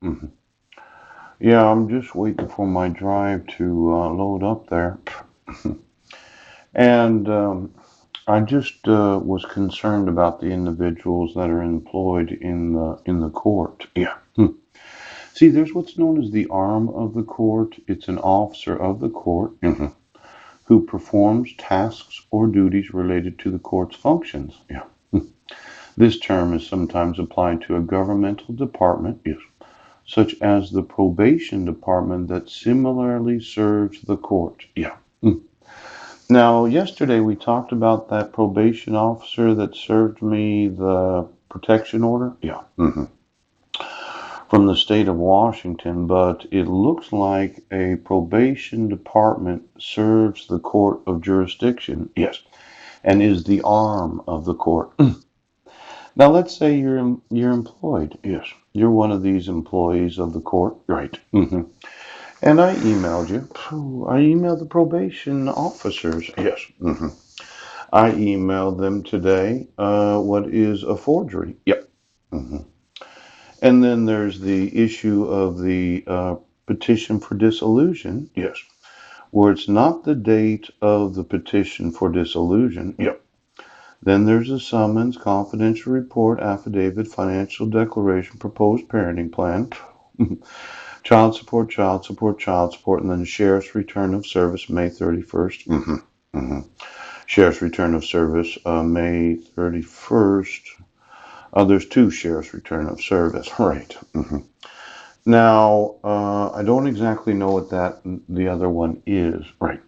hmm Yeah, I'm just waiting for my drive to load up there. And I just was concerned about the individuals that are employed in the court. Yeah. See, there's what's known as the arm of the court. It's an officer of the court who performs tasks or duties related to the court's functions. Yeah. This term is sometimes applied to a governmental department, yes, such as the probation department that similarly serves the court. Yeah. Now, yesterday we talked about that probation officer that served me the protection order. Yeah. From the state of Washington, but it looks like a probation department serves the court of jurisdiction. Yes. And is the arm of the court. Now, let's say you're employed. Yes. You're one of these employees of the court. Right. And I emailed you. I emailed the probation officers. Yes. I emailed them today what is a forgery. Yep. hmm And then there's the issue of the petition for dissolution. Yes. Where it's not the date of the petition for dissolution. Yep. Then there's a summons, confidential report, affidavit, financial declaration, proposed parenting plan, child support, child support, child support, and then sheriff's return of service May 31st. Sheriff's return of service May 31st. There's two sheriff's return of service, right? Now, I don't exactly know what the other one is, right?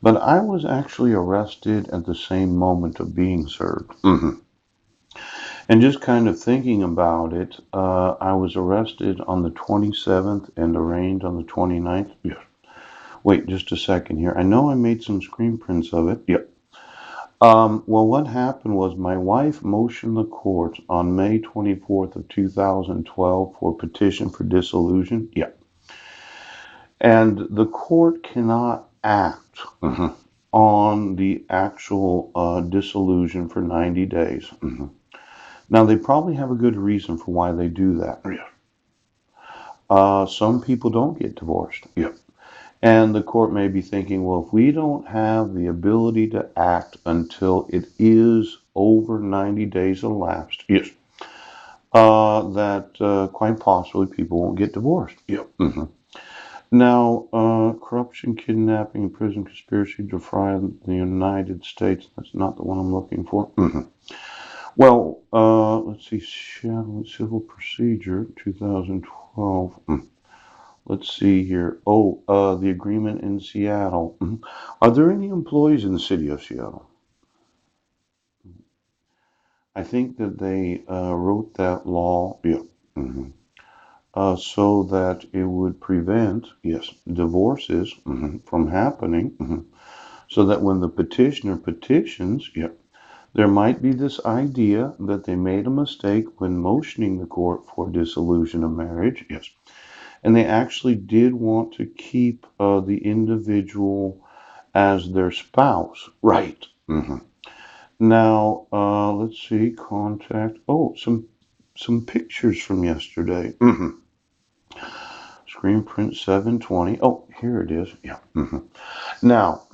But I was actually arrested at the same moment of being served. And just kind of thinking about it, I was arrested on the 27th and arraigned on the 29th. Yes. Wait, just a second here. I know I made some screen prints of it. Yep. Well, what happened was my wife motioned the court on May 24th of 2012 for petition for dissolution. Yeah. And the court cannot act on the actual dissolution for 90 days. Now, they probably have a good reason for why they do that. Yeah. Some people don't get divorced. Yeah. And the court may be thinking, well, if we don't have the ability to act until it is over 90 days elapsed, yes, that quite possibly people won't get divorced. Yep. Now, corruption, kidnapping, prison conspiracy, defraud the United States. That's not the one I'm looking for. Well, let's see, civil procedure, 2012. Let's see here. Oh, the agreement in Seattle. Are there any employees in the city of Seattle? I think that they wrote that law, yeah, so that it would prevent, yes, divorces from happening, so that when the petitioner petitions, yeah, there might be this idea that they made a mistake when motioning the court for dissolution of marriage, yes, and they actually did want to keep the individual as their spouse, right? Now, let's see, contact. Oh, some pictures from yesterday. Screen print 720. Oh, here it is. Yeah. Now,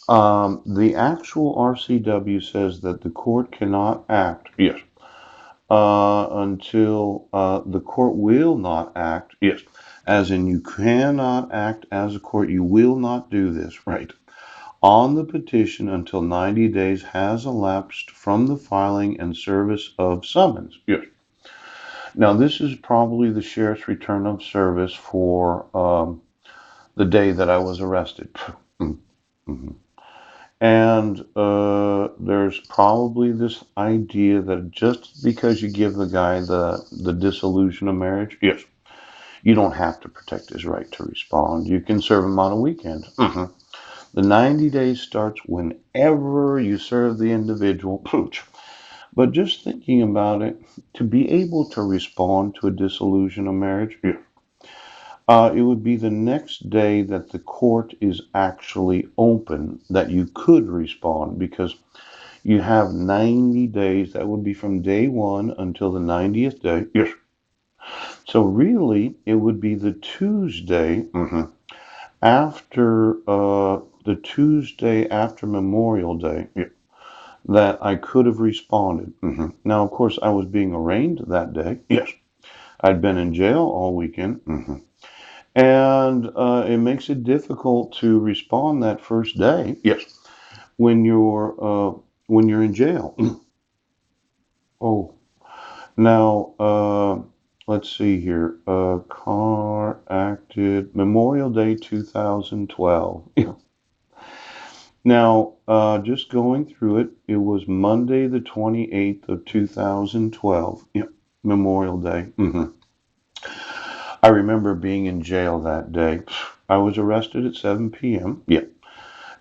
the actual RCW says that the court cannot act. Yes. Until the court will not act. Yes. As in, you cannot act as a court. You will not do this. Right. On the petition until 90 days has elapsed from the filing and service of summons. Yes. Now, this is probably the sheriff's return of service for the day that I was arrested. And there's probably this idea that just because you give the guy the dissolution of marriage, yes, you don't have to protect his right to respond. You can serve him on a weekend. The 90 days starts whenever you serve the individual. But just thinking about it, to be able to respond to a dissolution of marriage, yeah, it would be the next day that the court is actually open that you could respond because you have 90 days. That would be from day one until the 90th day. Yes. So really, it would be the Tuesday after Memorial Day, yeah, that I could have responded. Now, of course, I was being arraigned that day. Yes, I'd been in jail all weekend. And it makes it difficult to respond that first day. Yes, when you're in jail. Oh, now let's see here. Car acted Memorial Day 2012. Yeah. Now, just going through it, it was Monday the 28th of 2012. Yeah, Memorial Day. I remember being in jail that day. I was arrested at 7 p.m. Yeah.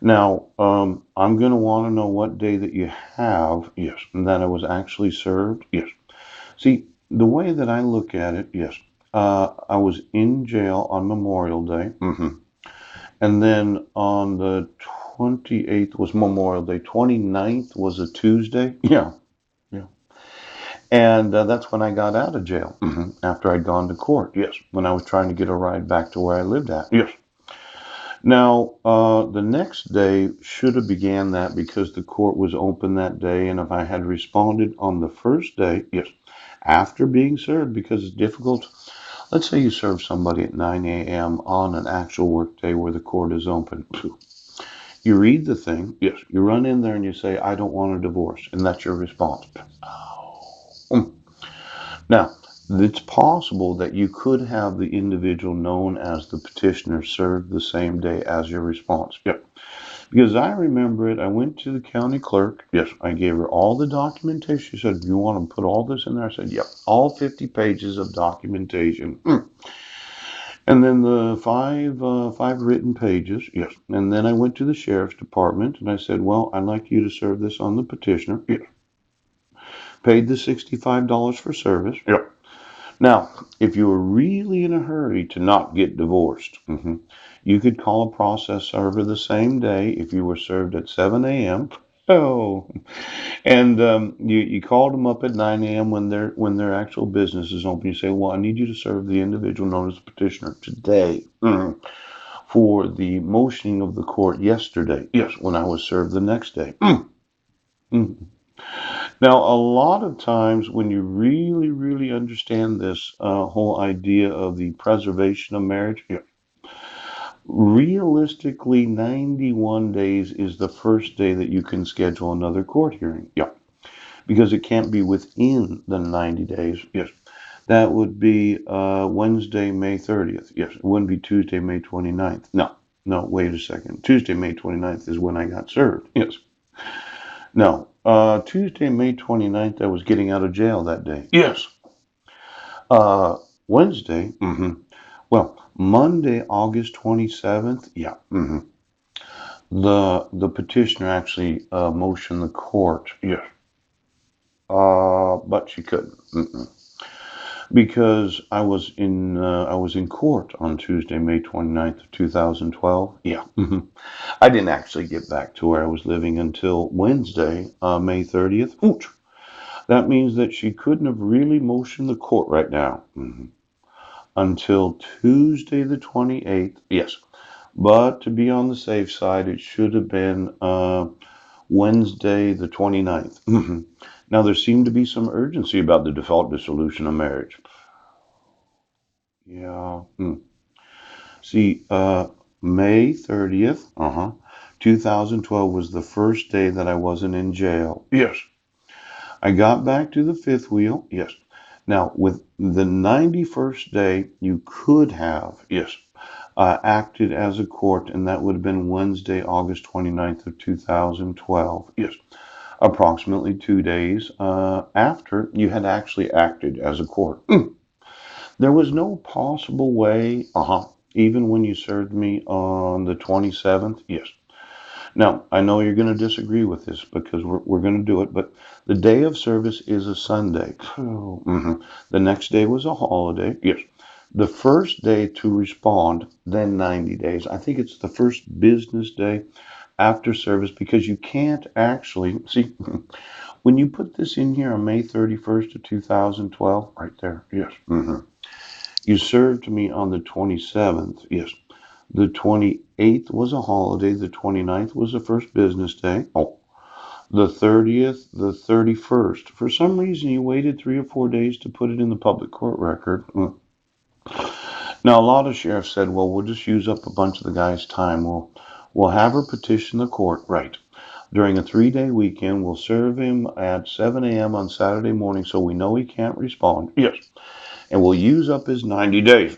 Now, I'm going to want to know what day that you have, yes, and that I was actually served, yes. See, the way that I look at it, yes, I was in jail on Memorial Day, and then on the 28th was Memorial Day, 29th was a Tuesday, yeah, yeah. And that's when I got out of jail, after I'd gone to court, yes, when I was trying to get a ride back to where I lived at, yes. Now, the next day should have began that because the court was open that day, and if I had responded on the first day, yes, after being served, because it's difficult. Let's say you serve somebody at 9 a.m. on an actual work day where the court is open. You read the thing, yes, you run in there and you say, I don't want a divorce, and that's your response. Now, it's possible that you could have the individual known as the petitioner served the same day as your response. Yep. Because I remember it, I went to the county clerk. Yes, I gave her all the documentation. She said, "Do you want to put all this in there?" I said, "Yep, all 50 pages of documentation." And then the five written pages. Yes. And then I went to the sheriff's department and I said, "Well, I'd like you to serve this on the petitioner." Yes. Paid the $65 for service. Yep. Now, if you were really in a hurry to not get divorced, you could call a process server the same day if you were served at 7 a.m. Oh, and you called them up at 9 a.m. when their actual business is open. You say, "Well, I need you to serve the individual known as the petitioner today for the motioning of the court yesterday." Yes, when I was served the next day. Now, a lot of times when you really, really understand this whole idea of the preservation of marriage, yeah, realistically, 91 days is the first day that you can schedule another court hearing. Yeah, because it can't be within the 90 days. Yes, that would be Wednesday, May 30th. Yes, it wouldn't be Tuesday, May 29th. No, no, wait a second. Tuesday, May 29th is when I got served. Yes. No, Tuesday, May 29th, I was getting out of jail that day. Yes. Uh, Wednesday, well, Monday, August 27th, yeah, the petitioner actually motioned the court, yeah, but she couldn't, because I was in court on Tuesday, May 29th of 2012, yeah. I didn't actually get back to where I was living until Wednesday, May 30th. Ouch. That means that she couldn't have really motioned the court right now until Tuesday the 28th. Yes, but to be on the safe side, it should have been Wednesday the 29th. Now, there seemed to be some urgency about the default dissolution of marriage. Yeah. See, May 30th, 2012 was the first day that I wasn't in jail. Yes. I got back to the fifth wheel. Yes. Now, with the 91st day, you could have, yes, acted as a court, and that would have been Wednesday, August 29th of 2012. Yes. Approximately 2 days after you had actually acted as a court. There was no possible way, even when you served me on the 27th. Yes. Now, I know you're going to disagree with this because we're going to do it, but the day of service is a Sunday. The next day was a holiday. Yes. The first day to respond, then 90 days. I think it's the first business day after service because you can't actually see when you put this in here on May 31st of 2012, right there. Yes. You served me on the 27th. Yes. The 28th was a holiday. The 29th was the first business day. Oh, the 30th, the 31st. For some reason, you waited 3 or 4 days to put it in the public court record. Now, a lot of sheriffs said, well, we'll just use up a bunch of the guy's time. We'll have her petition the court. Right. During a 3-day weekend, we'll serve him at 7 a.m. on Saturday morning so we know he can't respond. Yes. And we'll use up his 90 days.